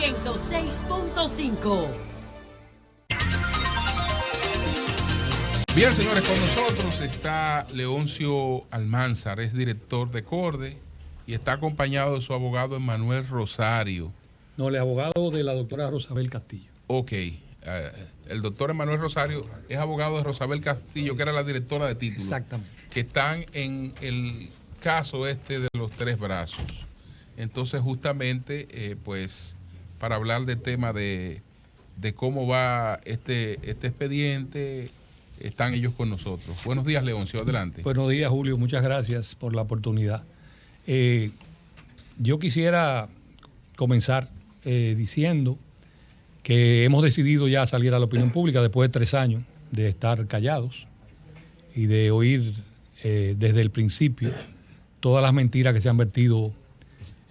106.5. Bien, señores, con nosotros está Leoncio Almanzar, es director de CORDE y está acompañado de su abogado Emanuel Rosario. No, el abogado de la doctora Rosabel Castillo. Ok, el doctor Emanuel Rosario es abogado de Rosabel Castillo, que era la directora de títulos. Exactamente. Que están en el caso este de los tres brazos. Entonces, justamente, pues, para hablar del tema de cómo va este expediente, están ellos con nosotros. Buenos días, Leoncio, adelante. Buenos días, Julio, muchas gracias por la oportunidad. Yo quisiera comenzar diciendo que hemos decidido ya salir a la opinión pública después de 3 años de estar callados y de oír desde el principio todas las mentiras que se han vertido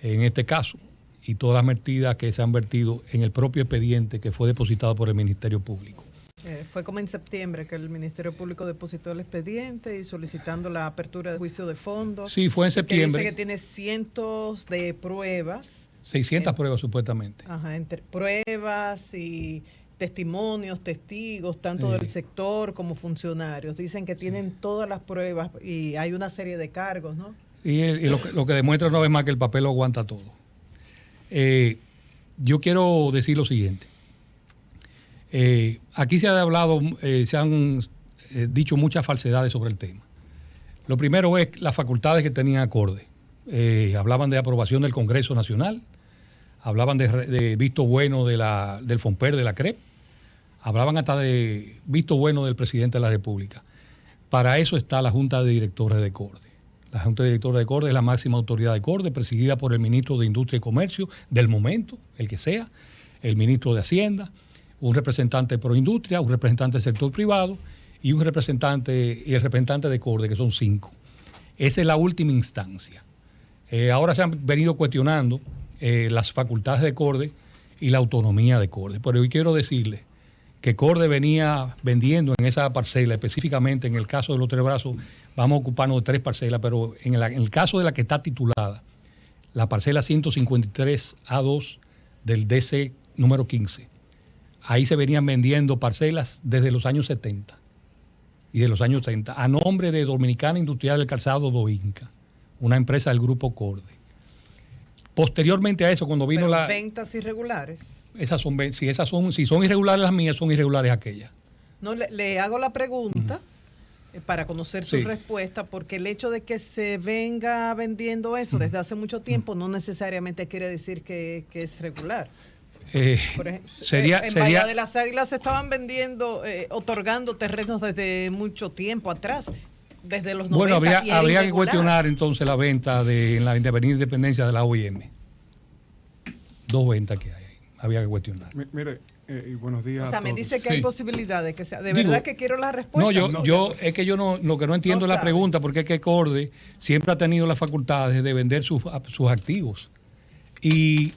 en este caso y todas las mentiras que se han vertido en el propio expediente que fue depositado por el Ministerio Público. Fue como en septiembre que el Ministerio Público depositó el expediente y solicitando la apertura de juicio de fondo. Sí, fue en septiembre. Que dice que tiene cientos de pruebas. 600 pruebas supuestamente. Ajá, entre pruebas y testimonios, testigos, tanto del sector como funcionarios. Dicen que tienen todas las pruebas y hay una serie de cargos, ¿no? Y lo que demuestra una vez más que el papel lo aguanta todo. Yo quiero decir lo siguiente. Aquí se ha hablado, se han dicho muchas falsedades sobre el tema. Lo primero es las facultades que tenía CORDE. Hablaban de aprobación del Congreso Nacional, hablaban de visto bueno del FONPER, de la CREP, hablaban hasta de visto bueno del presidente de la República. Para eso está la Junta de Directores de CORDE. La Junta de Directores de CORDE es la máxima autoridad de CORDE, presidida por el ministro de Industria y Comercio del momento, el que sea, el ministro de Hacienda, un representante de Proindustria, un representante del sector privado y el representante de CORDE, que son 5. Esa es la última instancia. Ahora se han venido cuestionando las facultades de CORDE y la autonomía de CORDE. Pero hoy quiero decirles que CORDE venía vendiendo en esa parcela, específicamente en el caso de los tres brazos, vamos a ocuparnos de 3 parcelas, pero en el caso de la que está titulada, la parcela 153A2 del DC número 15, ahí se venían vendiendo parcelas desde los años 70 y de los años 30 a nombre de Dominicana Industrial del Calzado Doinca, una empresa del grupo CORDE. Posteriormente a eso, cuando vino la... ventas irregulares. Si son irregulares las mías, son irregulares aquellas. No, le hago la pregunta para conocer su respuesta, porque el hecho de que se venga vendiendo eso desde hace mucho tiempo no necesariamente quiere decir que es regular. Por ejemplo, en Bahía de las Águilas se estaban vendiendo, otorgando terrenos desde mucho tiempo atrás, desde los 90. Bueno, habría que cuestionar entonces la venta en la Avenida Independencia de la OIM. 2 ventas que hay ahí, había que cuestionar. Mire, buenos días. O sea, a me todos. dice que hay posibilidad de que sea. De verdad que quiero la respuesta. No, es que yo lo que no entiendo es la pregunta, porque es que CORDE siempre ha tenido las facultades de vender sus activos. Y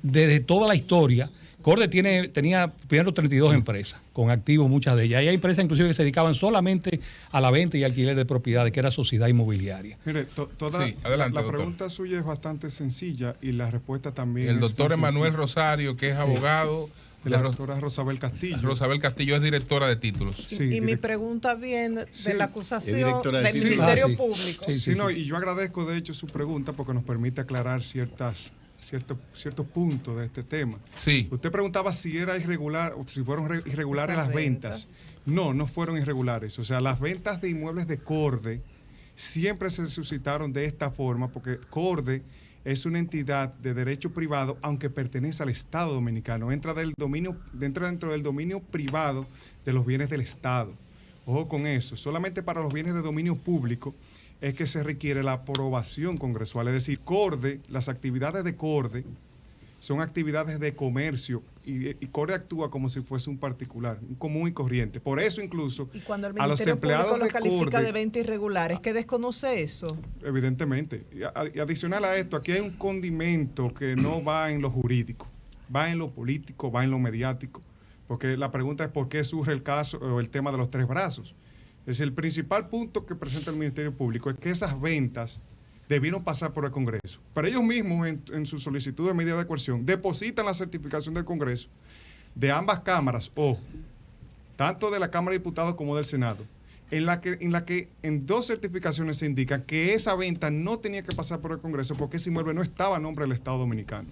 desde toda la historia, CORDE tenía primero 32 empresas con activos, muchas de ellas. Hay empresas inclusive que se dedicaban solamente a la venta y alquiler de propiedades, que era sociedad inmobiliaria. Mire, adelante, la pregunta suya es bastante sencilla y la respuesta también el es doctor Emanuel sencilla. Rosario, que es abogado de la doctora Rosabel Castillo. Rosabel Castillo es directora de títulos. Y mi pregunta viene de la acusación del de Ministerio Público. Y yo agradezco de hecho su pregunta porque nos permite aclarar ciertos puntos de este tema. Sí. Usted preguntaba si era irregular o si fueron irregulares las ventas. No fueron irregulares. O sea, las ventas de inmuebles de CORDE siempre se suscitaron de esta forma porque CORDE es una entidad de derecho privado, aunque pertenece al Estado Dominicano. Entra dentro del dominio privado de los bienes del Estado. Ojo con eso. Solamente para los bienes de dominio público es que se requiere la aprobación congresual. Es decir, CORDE, las actividades de CORDE son actividades de comercio y CORDE actúa como si fuese un particular, un común y corriente. Por eso incluso y cuando el a los empleados lo califica CORDE, de venta irregular, ¿es que desconoce eso? Evidentemente. Y adicional a esto, aquí hay un condimento que no va en lo jurídico, va en lo político, va en lo mediático. Porque la pregunta es por qué surge el caso o el tema de los tres brazos. Es el principal punto que presenta el Ministerio Público es que esas ventas debieron pasar por el Congreso. Pero ellos mismos, en su solicitud de medida de coerción, depositan la certificación del Congreso de ambas cámaras, ojo, tanto de la Cámara de Diputados como del Senado, en la que en dos certificaciones se indica que esa venta no tenía que pasar por el Congreso porque ese inmueble no estaba a nombre del Estado Dominicano.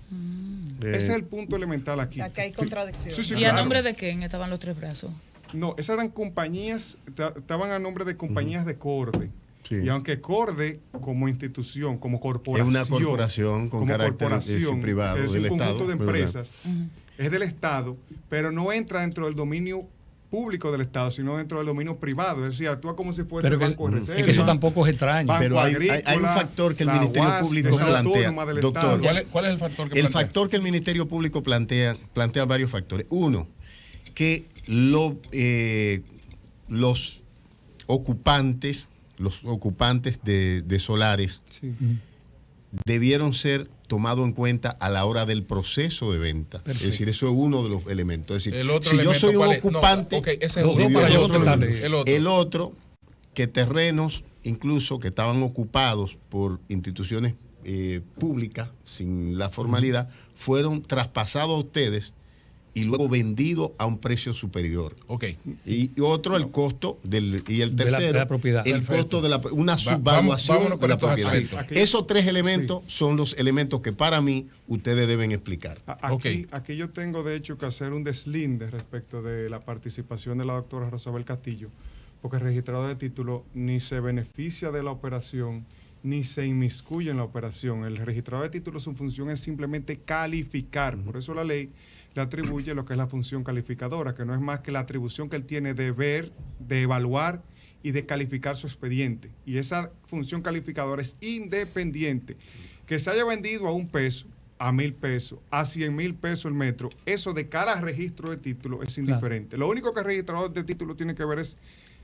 Ese es el punto elemental aquí. O sea, que hay contradicción. Sí, ¿Y a nombre de quién estaban los tres brazos? No, esas eran compañías, estaban a nombre de compañías de Corde. Sí. Y aunque Corde, como institución, como corporación, es una corporación con carácter privado es del un Estado. conjunto de empresas, es del Estado, pero no entra dentro del dominio público del Estado, sino dentro del dominio privado. Es decir, actúa como si fuese Pero el Banco de Reserva. es que eso tampoco es extraño. Banco Pero hay un Agrícola, factor que el la Ministerio UAS, Público es plantea. autónoma del Doctor, Estado. ¿Cuál es el factor que el plantea? factor que el Ministerio Público plantea varios factores. Uno, que los ocupantes de solares Sí. debieron ser tomados en cuenta a la hora del proceso de venta. Perfecto. Es decir, eso es uno de los elementos. Es decir, El otro si yo elemento, soy un ¿cuál es? No, ocupante, ok, ese es No, otro. para yo El otro. contestarle. el otro, que terrenos incluso que estaban ocupados por instituciones públicas sin la formalidad, fueron traspasados a ustedes y luego vendidos a un precio superior. Ok. Y otro, el costo y el De la tercero, propiedad. el Perfecto. costo de una vámonos subvaluación con de la estos propiedad. aspectos. Esos tres elementos son los elementos que para mí ustedes deben explicar. Aquí yo tengo, de hecho, que hacer un deslinde respecto de la participación de la doctora Rosabel Castillo, porque el registrador de título ni se beneficia de la operación, ni se inmiscuye en la operación. El registrador de títulos, su función es simplemente calificar. Por eso la ley le atribuye lo que es la función calificadora, que no es más que la atribución que él tiene de ver, de evaluar y de calificar su expediente. Y esa función calificadora es independiente. Que se haya vendido a $1, a $1,000, a $100,000 el metro, eso de cara a registro de título es indiferente. Lo único que el registrador de título tiene que ver es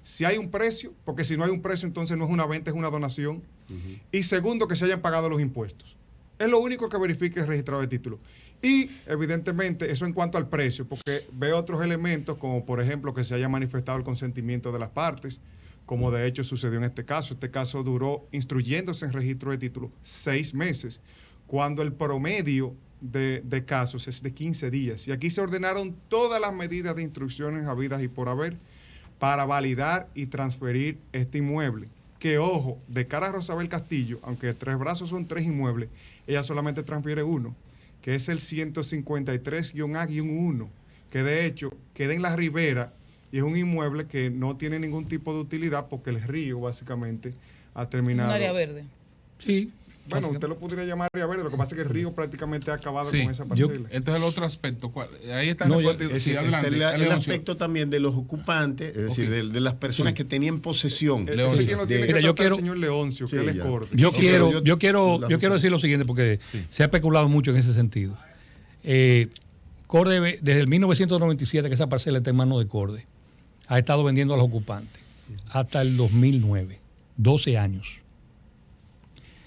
si hay un precio, porque si no hay un precio, entonces no es una venta, es una donación. Y segundo, que se hayan pagado los impuestos. Es lo único que verifica el registrador de título. Y, evidentemente, eso en cuanto al precio, porque ve otros elementos, como por ejemplo que se haya manifestado el consentimiento de las partes, como de hecho sucedió en este caso. Este caso duró, instruyéndose en registro de título, 6 meses, cuando el promedio de casos es de 15 días. Y aquí se ordenaron todas las medidas de instrucciones habidas y por haber para validar y transferir este inmueble. Que, ojo, de cara a Rosabel Castillo, aunque Tres Brazos son 3 inmuebles, ella solamente transfiere uno, que es el 153-A-1, que de hecho queda en la ribera y es un inmueble que no tiene ningún tipo de utilidad porque el río básicamente ha terminado. Un área verde. Sí. Bueno, usted lo podría llamar área verde, lo que pasa es que el río prácticamente ha acabado Sí, con esa parcela. Entonces el otro aspecto, ahí está No, en el Es decir, está el aspecto también de los ocupantes, es decir, de las personas que tenían posesión. Ese quien lo tiene Mira, que yo tratar quiero- el señor Leoncio, Sí, que él es ya. corte. Yo Sí, quiero, pero yo quiero decir lo siguiente, porque se ha especulado mucho en ese sentido. Corde, desde el 1997 que esa parcela está en manos de Corde, ha estado vendiendo a los ocupantes hasta el 2009, 12 años.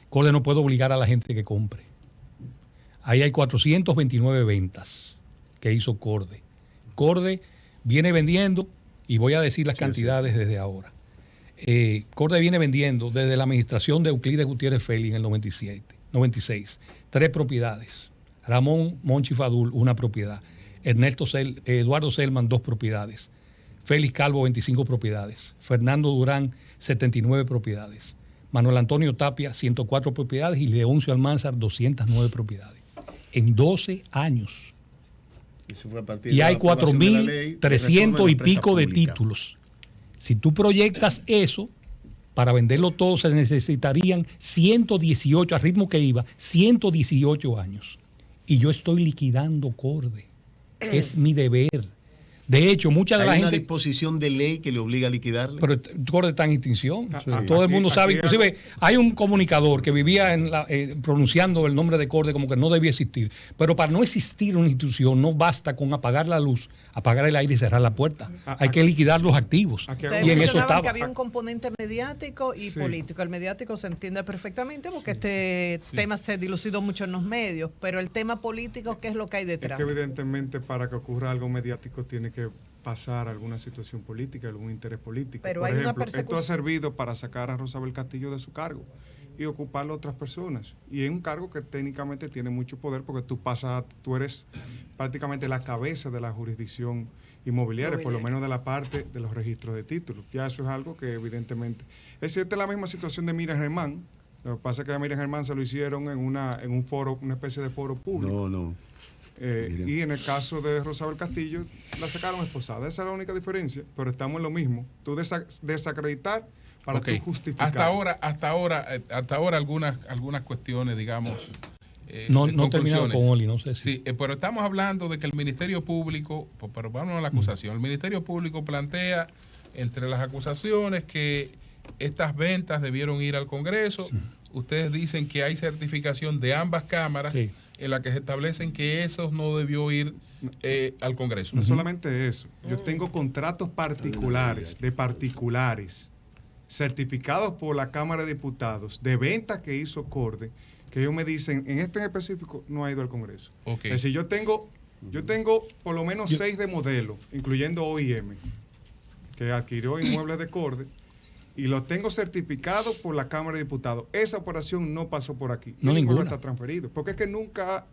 Corde no puede obligar a la gente que compre. Ahí hay 429 ventas que hizo Corde. Corde viene vendiendo, y voy a decir las cantidades desde ahora. Corde viene vendiendo desde la administración de Euclides Gutiérrez Félix en el 96, 3 propiedades. Ramón Monchi Fadul, 1 propiedad. Eduardo Selman, 2 propiedades. Félix Calvo, 25 propiedades. Fernando Durán, 79 propiedades. Manuel Antonio Tapia, 104 propiedades. Y Leoncio Almanzar, 209 propiedades. En 12 años. Eso fue a partir Y de hay la aprobación de la ley de 4.300 y reforma de la pico de empresa pública. títulos. Si tú proyectas eso, para venderlo todo se necesitarían 118, al ritmo que iba, 118 años. Y yo estoy liquidando Corde. Es mi deber. De hecho, mucha de Hay la una gente... disposición de ley que le obliga a liquidarle. Pero Corde está en extinción. Sí. Todo el mundo Aquí- sabe. aquí- Inclusive hay un comunicador que vivía pronunciando el nombre de Corde como que no debía existir. Pero para no existir una institución no basta con apagar la luz, apagar el aire y cerrar la puerta. Hay que liquidar los activos. Aquí Ustedes Y en eso mencionaban estaba. que había un componente mediático y Sí. político. El mediático se entiende perfectamente porque este tema se dilucidó mucho en los medios, pero el tema político, ¿qué es lo que hay Es detrás? que evidentemente para que ocurra algo mediático tiene que pasar alguna situación política, algún interés político. Pero Por hay una ejemplo, esto ha persecución. servido para sacar a Rosabel Castillo de su cargo. y ocuparlo otras personas. Y es un cargo que técnicamente tiene mucho poder porque tú eres prácticamente la cabeza de la jurisdicción inmobiliaria, por lo menos de la parte de los registros de títulos. Ya eso es algo que evidentemente... Es cierto, la misma situación de Miriam Germán. Lo que pasa es que a Miriam Germán se lo hicieron en un foro, una especie de foro público. No. Y en el caso de Rosabel Castillo, la sacaron esposada. Esa es la única diferencia, pero estamos en lo mismo. Tú desacreditar para tú justificar. Hasta ahora algunas cuestiones, digamos. No terminamos con Oli, no sé si. Sí, pero estamos hablando de que el Ministerio Público, pero vamos a la acusación. El Ministerio Público plantea entre las acusaciones que estas ventas debieron ir al Congreso. Sí. Ustedes dicen que hay certificación de ambas cámaras. Sí. En la que se establecen que eso no debió ir al Congreso. No solamente eso, yo tengo contratos particulares, de particulares, certificados por la Cámara de Diputados, de ventas que hizo Corde, que ellos me dicen, en este en específico, no ha ido al Congreso. Okay. Es decir, yo tengo por lo menos 6 de modelo, incluyendo OIM, que adquirió inmuebles de Corde, y los tengo certificados por la Cámara de Diputados. Esa operación no pasó por aquí. No, ninguna. Está transferido. Porque es que nunca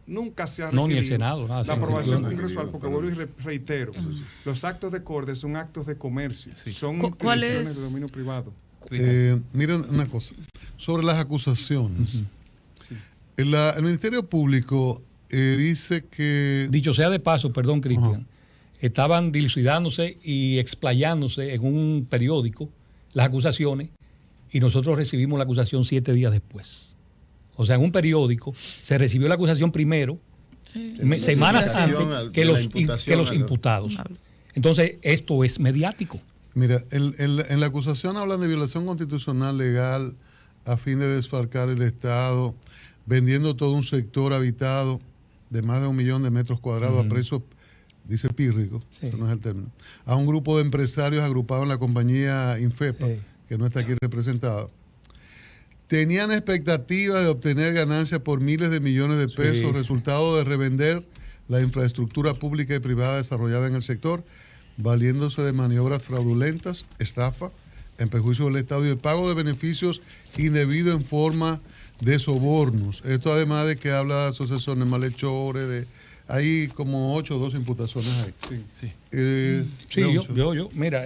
se ha requerido no, ni el Senado, la aprobación congresual, porque vuelvo y reitero, los actos de Corde son actos de comercio, son instituciones de dominio privado. Miren una cosa, sobre las acusaciones. El Ministerio Público dice que... Dicho sea de paso, perdón, Cristian, estaban dilucidándose y explayándose en un periódico las acusaciones y nosotros recibimos la acusación 7 días después. O sea, en un periódico se recibió la acusación primero, semanas antes que los imputados. Entonces, esto es mediático. Mira, en la acusación hablan de violación constitucional legal a fin de desfalcar el Estado, vendiendo todo un sector habitado de más de 1 millón de metros cuadrados a precios, dice pírrico, eso no es el término, a un grupo de empresarios agrupados en la compañía Infepa, que no está aquí representada. Tenían expectativas de obtener ganancias por miles de millones de pesos, resultado de revender la infraestructura pública y privada desarrollada en el sector, valiéndose de maniobras fraudulentas, estafa, en perjuicio del Estado y el pago de beneficios indebido en forma de sobornos. Esto además de que habla de asociaciones malhechores, hay como 8 o 12 imputaciones ahí. Mira,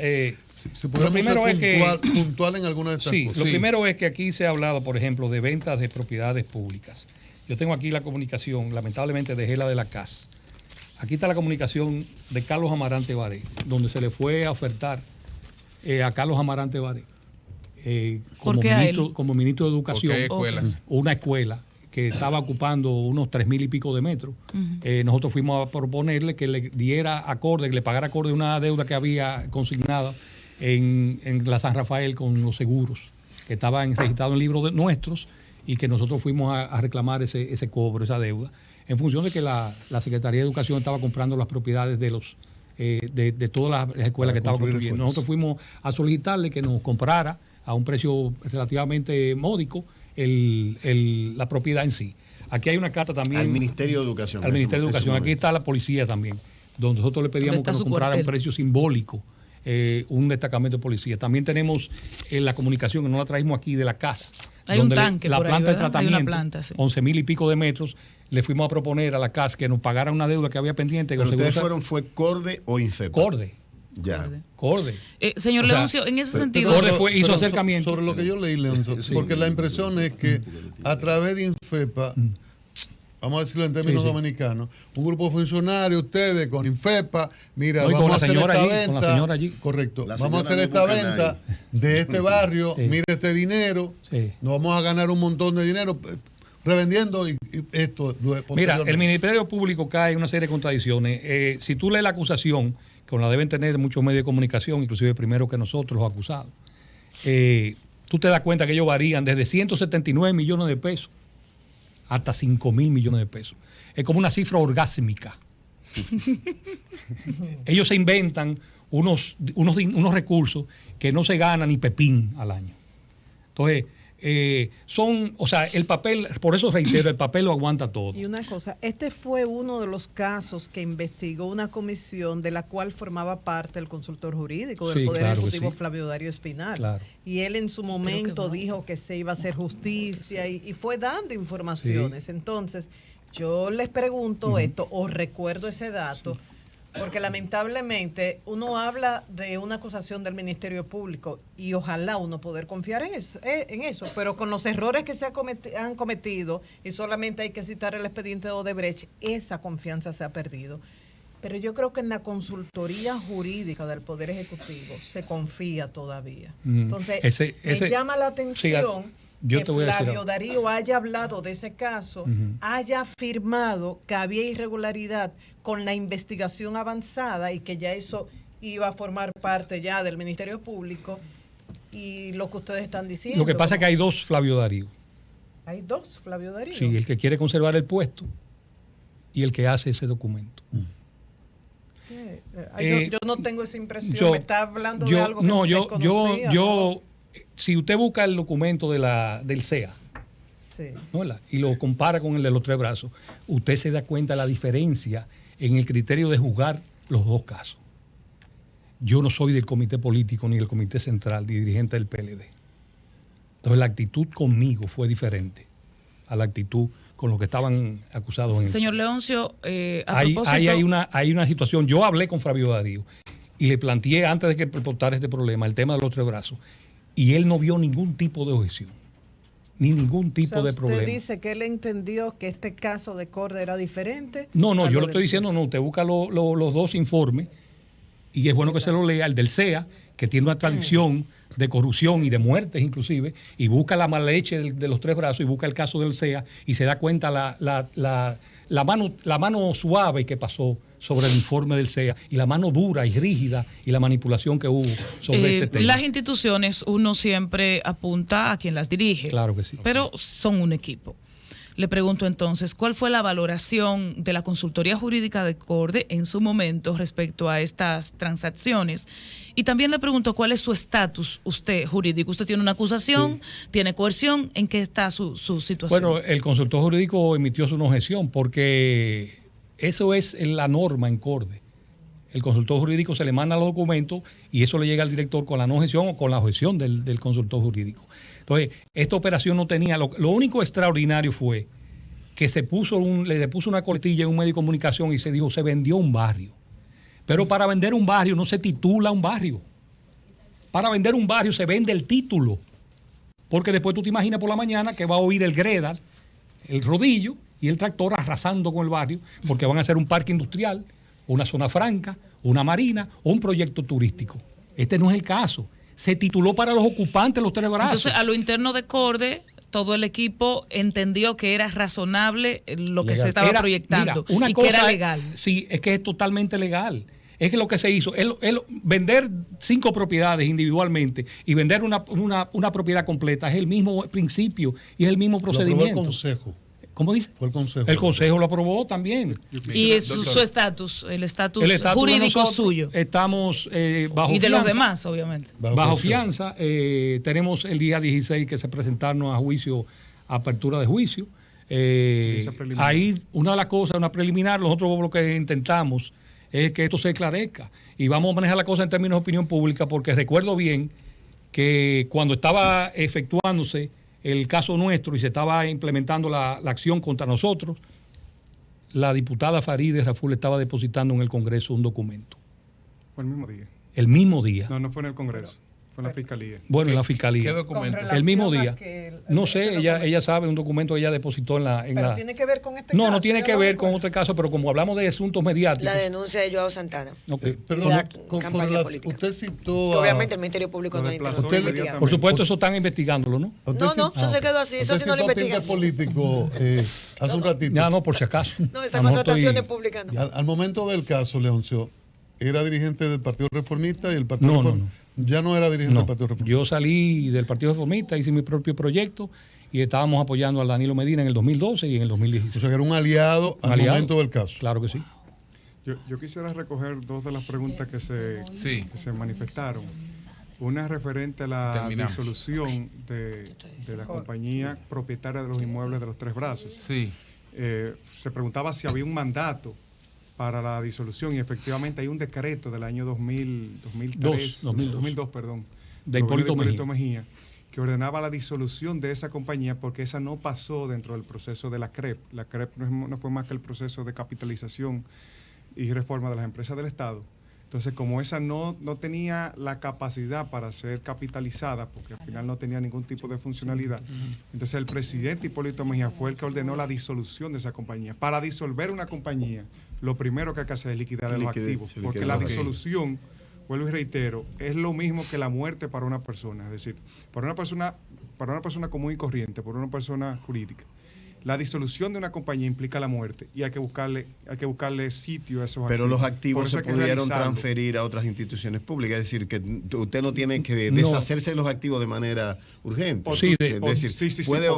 lo primero es puntual en alguna de estas cosas. Lo primero es que aquí se ha hablado, por ejemplo, de ventas de propiedades públicas. Yo tengo aquí la comunicación, lamentablemente dejé la de la CAS. Aquí está la comunicación de Carlos Amarante Baré, donde se le fue a ofertar a Carlos Amarante Baré como ministro de Educación una escuela que estaba ocupando unos 3,000 y pico de metros. Nosotros fuimos a proponerle que le diera acorde, que le pagara acorde una deuda que había consignada en la San Rafael con los seguros, que estaban registrados en libros nuestros y que nosotros fuimos a reclamar ese cobro, esa deuda, en función de que la Secretaría de Educación estaba comprando las propiedades de todas las escuelas que estaba construyendo. Nosotros fuimos a solicitarle que nos comprara a un precio relativamente módico la propiedad en sí. Aquí hay una carta también... Al Ministerio de Educación. Al Ministerio de Educación. Aquí está la policía también, donde nosotros le pedíamos que nos comprara a un precio simbólico un destacamento de policía. También tenemos la comunicación, que no la traímos aquí, de la CAS. Hay un tanque la por planta ahí, de tratamiento, hay una planta, 11,000 y pico de metros. Le fuimos a proponer a la CAS que nos pagara una deuda que había pendiente. ¿Pero ustedes fue Corde o Infepa? Corde. Ya. Corde. Señor Leoncio, en ese sentido... Corde hizo acercamiento. Sobre lo que yo leí, Leoncio, porque la impresión es que a través de Infepa, vamos a decirlo en términos dominicanos, un grupo de funcionarios, ustedes con Infepa, mira, vamos a hacer esta venta. Con la señora allí. Correcto. Vamos a hacer esta venta de este barrio, mira este dinero, nos vamos a ganar un montón de dinero revendiendo y esto. Mira, el Ministerio Público cae en una serie de contradicciones. Si tú lees la acusación, que la deben tener muchos medios de comunicación, inclusive primero que nosotros, los acusados, tú te das cuenta que ellos varían desde 179 millones de pesos hasta 5,000 millones de pesos. Es como una cifra orgásmica. Ellos se inventan unos recursos que no se ganan ni pepín al año. Entonces, o sea, el papel, por eso reitero, el papel lo aguanta todo. Y una cosa, este fue uno de los casos que investigó una comisión de la cual formaba parte el consultor jurídico del Sí, Poder claro que Ejecutivo, sí. Flavio Darío Espinal. Claro. Y él en su momento no. dijo que se iba a hacer justicia y fue dando informaciones. Entonces, yo les pregunto esto, o recuerdo ese dato, porque lamentablemente uno habla de una acusación del Ministerio Público y ojalá uno poder confiar en eso, pero con los errores que se han cometido, y solamente hay que citar el expediente de Odebrecht, esa confianza se ha perdido. Pero yo creo que en la consultoría jurídica del Poder Ejecutivo se confía todavía. Entonces, me llama la atención yo que te voy a decir Flavio algo. Darío haya hablado de ese caso, haya afirmado que había irregularidad con la investigación avanzada y que ya eso iba a formar parte ya del Ministerio Público, y lo que ustedes están diciendo. Lo que pasa es que hay dos Flavio Darío. Hay dos Flavio Darío. Sí, el que quiere conservar el puesto y el que hace ese documento. Yo no tengo esa impresión. Me está hablando de algo que no, usted conocía, ¿no? Si usted busca el documento del CEA, Sí. ¿no? ¿verdad? Y lo compara con el de los tres brazos, usted se da cuenta de la diferencia en el criterio de juzgar los dos casos. Yo no soy del comité político ni del comité central ni dirigente del PLD. Entonces la actitud conmigo fue diferente a la actitud con los que estaban acusados en el Señor CEA. Leoncio, a Ahí propósito... hay una situación. Yo hablé con Flavio Darío y le planteé antes de que reportara este problema el tema de los tres brazos, y él no vio ningún tipo de objeción ni ningún tipo de usted problema. dice que él entendió que este caso de Corde era diferente. No, a yo lo lo estoy de- diciendo, no, usted busca los dos informes y es bueno que se lo lea, el del CEA, que tiene una tradición de corrupción y de muertes inclusive, y busca la mala leche de los tres brazos y busca el caso del CEA y se da cuenta la mano suave que pasó sobre el informe del CEA y la mano dura y rígida y la manipulación que hubo sobre este tema. Las instituciones, uno siempre apunta a quien las dirige. Claro que sí. Pero son un equipo. Le pregunto entonces, ¿cuál fue la valoración de la consultoría jurídica de Corde en su momento respecto a estas transacciones? Y también le pregunto, ¿cuál es su estatus usted jurídico? ¿Usted tiene una acusación? ¿Tiene coerción? ¿En qué está su situación? Bueno, el consultor jurídico emitió una objeción porque eso es la norma en Corde. El consultor jurídico se le manda los documentos y eso le llega al director con la no objeción o con la objeción del consultor jurídico. Entonces, esta operación no tenía... Lo único extraordinario fue que le puso una coletilla en un medio de comunicación y se dijo, se vendió un barrio. Pero para vender un barrio no se titula un barrio. Para vender un barrio se vende el título. Porque después tú te imaginas por la mañana que va a oír el Gredal, el rodillo y el tractor arrasando con el barrio, porque van a hacer un parque industrial, una zona franca, una marina o un proyecto turístico. Este no es el caso. Se tituló para los ocupantes los tres brazos. Entonces, a lo interno de Corde, todo el equipo entendió que era razonable lo que Legal. se estaba Era, proyectando mira, una y cosa que era legal. Sí, es que es totalmente legal. Es que lo que se hizo, vender 5 propiedades individualmente y vender una propiedad completa es el mismo principio y es el mismo Lo aprobó el procedimiento. Consejo. ¿Cómo dice? Fue el Consejo. El Consejo lo aprobó también. Y su estatus, el estatus El estatus de jurídico nosotros, suyo. Estamos bajo Y de fianza. los demás, obviamente. Bajo Consejo. fianza. Tenemos el día 16 que se presentarnos a juicio, apertura de juicio. Esa preliminar. Ahí una de las cosas, una preliminar, nosotros lo que intentamos es que esto se esclarezca y vamos a manejar la cosa en términos de opinión pública, porque recuerdo bien que cuando estaba efectuándose el caso nuestro y se estaba implementando la acción contra nosotros, la diputada Farideh Raful estaba depositando en el Congreso un documento. Fue el mismo día. El mismo día. No fue en el Congreso, fue en la Fiscalía. Bueno, en la ¿Qué Fiscalía. documento? Con El mismo relación día. a que No ese sé, documento. ella sabe un documento que ella depositó en la... Pero tiene que ver con este caso. No tiene que ¿ya ver lo con recuerda? otro caso, pero como hablamos de asuntos mediáticos... La denuncia de Joao Santana. Ok. Perdón, La con campaña política. usted citó Que a... obviamente el Ministerio Público Lo no desplazó interrumpe. inmediatamente. Por supuesto, eso están investigándolo, ¿no? usted No, citó- eso se quedó así, eso usted sí no lo citó a Tinte investigan. Político hace un ratito. Ya no, por si acaso. No, A esa lo mejor contratación estoy- pública no. Al momento del caso, Leoncio, era dirigente del Partido Reformista y el Partido No, Reformista... Ya no era dirigente No, del Partido Reformista. yo salí del Partido Reformista, hice mi propio proyecto y estábamos apoyando a Danilo Medina en el 2012 y en el O 2016. sea, que era un aliado al Aliado. momento del caso. Claro que sí. Yo quisiera recoger dos de las preguntas que se manifestaron. Una referente a la disolución de la compañía propietaria de los inmuebles de los Tres Brazos. Sí. Se preguntaba si había un mandato para la disolución y efectivamente hay un decreto del año 2002, perdón, de Hipólito Mejía, que ordenaba la disolución de esa compañía porque esa no pasó dentro del proceso de la CREP. La CREP no fue más que el proceso de capitalización y reforma de las empresas del Estado. Entonces, como esa no tenía la capacidad para ser capitalizada, porque al final no tenía ningún tipo de funcionalidad, entonces el presidente Hipólito Mejía fue el que ordenó la disolución de esa compañía. Para disolver una compañía, lo primero que hay que hacer es liquidar los activos, porque la disolución, vuelvo y reitero, es lo mismo que la muerte para una persona. Es decir, para una persona común y corriente, por una persona jurídica, la disolución de una compañía implica la muerte y hay que buscarle sitio a esos activos. Pero los activos se pudieron transferir a otras instituciones públicas, es decir, que usted no tiene que deshacerse de los activos de manera urgente. Puede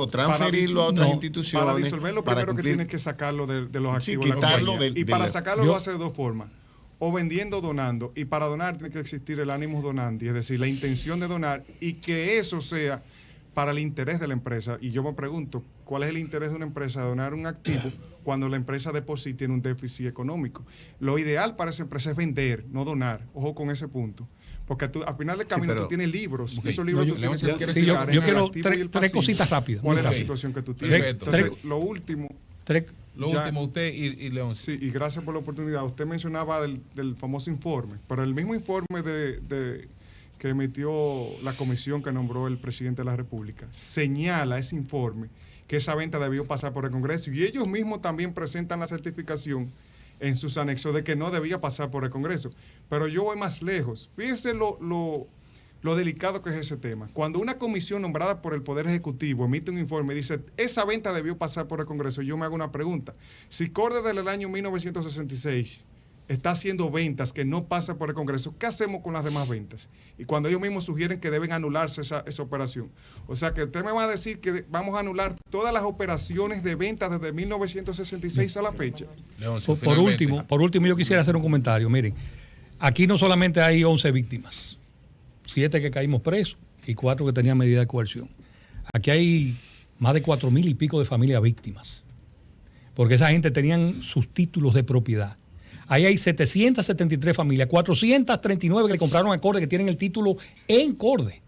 transferirlo a otras instituciones. Para disolver, lo primero que tiene que sacarlo de los activos. Quitarlo y para sacarlo lo hace de dos formas. O vendiendo o donando. Y para donar tiene que existir el ánimo donandi, es decir, la intención de donar y que eso sea para el interés de la empresa. Y yo me pregunto, ¿cuál es el interés de una empresa de donar un activo cuando la empresa de por sí tiene un déficit económico? Lo ideal para esa empresa es vender, no donar. Ojo con ese punto. Porque al final del camino tú tienes libros. Esos libros tú tienes que yo quiero tres cositas rápidas. ¿Cuál es la situación que tú tienes? Entonces, lo último, usted y León. Sí, y gracias por la oportunidad. Usted mencionaba del famoso informe, pero el mismo informe que emitió la comisión que nombró el presidente de la República, señala ese informe que esa venta debió pasar por el Congreso y ellos mismos también presentan la certificación en sus anexos de que no debía pasar por el Congreso. Pero yo voy más lejos. Fíjese lo delicado que es ese tema. Cuando una comisión nombrada por el Poder Ejecutivo emite un informe y dice, esa venta debió pasar por el Congreso, yo me hago una pregunta. Si Corde desde el año 1966 está haciendo ventas que no pasan por el Congreso, ¿qué hacemos con las demás ventas? Y cuando ellos mismos sugieren que deben anularse esa operación. O sea, que usted me va a decir que vamos a anular todas las operaciones de ventas desde 1966 a la fecha. Por último, yo quisiera hacer un comentario. Miren, aquí no solamente hay 11 víctimas, 7 que caímos presos y 4 que tenían medida de coerción. Aquí hay más de 4,000 y pico de familias víctimas, porque esa gente tenían sus títulos de propiedad. Ahí hay 773 familias, 439 que le compraron a Corde, que tienen el título en Corde,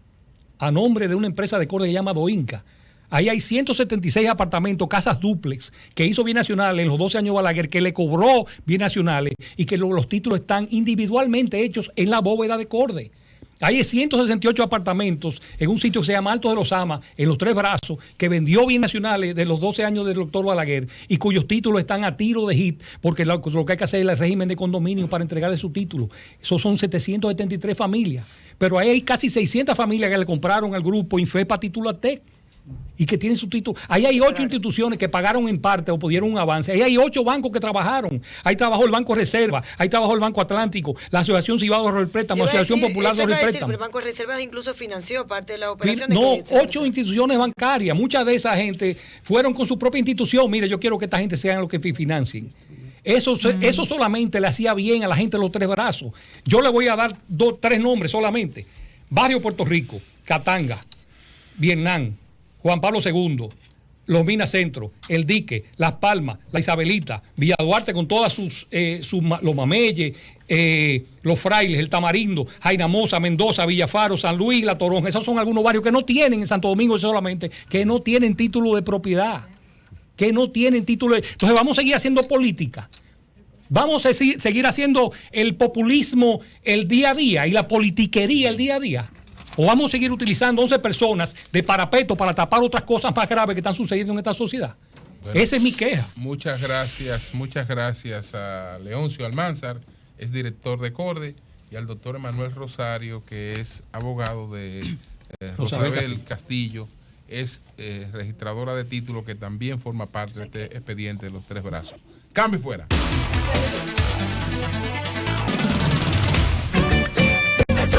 a nombre de una empresa de Corde que se llama Doinca. Ahí hay 176 apartamentos, casas dúplex, que hizo Binacionales en los 12 años Balaguer, que le cobró Binacionales y que los títulos están individualmente hechos en la bóveda de Corde. Hay 168 apartamentos en un sitio que se llama Alto de los Amas, en los Tres Brazos, que vendió Binacionales de los 12 años del doctor Balaguer y cuyos títulos están a tiro de hit, porque lo que hay que hacer es el régimen de condominio para entregarle su título. Esos son 773 familias. Pero ahí hay casi 600 familias que le compraron al grupo Infepa Título Atec y que tienen su título. Ahí hay 8 instituciones que pagaron en parte o pudieron un avance. Ahí hay 8 bancos que trabajaron. Ahí trabajó el Banco Reserva, ahí trabajó el Banco Atlántico, la Asociación Cibao de Préstamo, la Asociación Popular de Préstamo. El Banco Reserva incluso financió parte de la operación. No, 8 instituciones bancarias. Muchas de esa gente fueron con su propia institución. Mire, yo quiero que esta gente sean los que financien. Eso solamente le hacía bien a la gente de los Tres Brazos. Yo le voy a dar 3 nombres solamente. Barrio Puerto Rico, Catanga, Vietnam, Juan Pablo II, Los Minas Centro, El Dique, Las Palmas, La Isabelita, Villa Duarte con todas los Mameyes, Los Frailes, El Tamarindo, Jainamosa, Mendoza, Villafaro, San Luis, La Toronja. Esos son algunos barrios que no tienen en Santo Domingo solamente, que no tienen título de propiedad, Entonces vamos a seguir haciendo política. Vamos a seguir haciendo el populismo el día a día y la politiquería el día a día. ¿O vamos a seguir utilizando 11 personas de parapeto para tapar otras cosas más graves que están sucediendo en esta sociedad? Bueno, esa es mi queja. Muchas gracias a Leoncio Almanzar, es director de Corde, y al doctor Emanuel Rosario, que es abogado de Rosabel Castillo, es registradora de títulos, que también forma parte de este expediente de los Tres Brazos. Cambio fuera.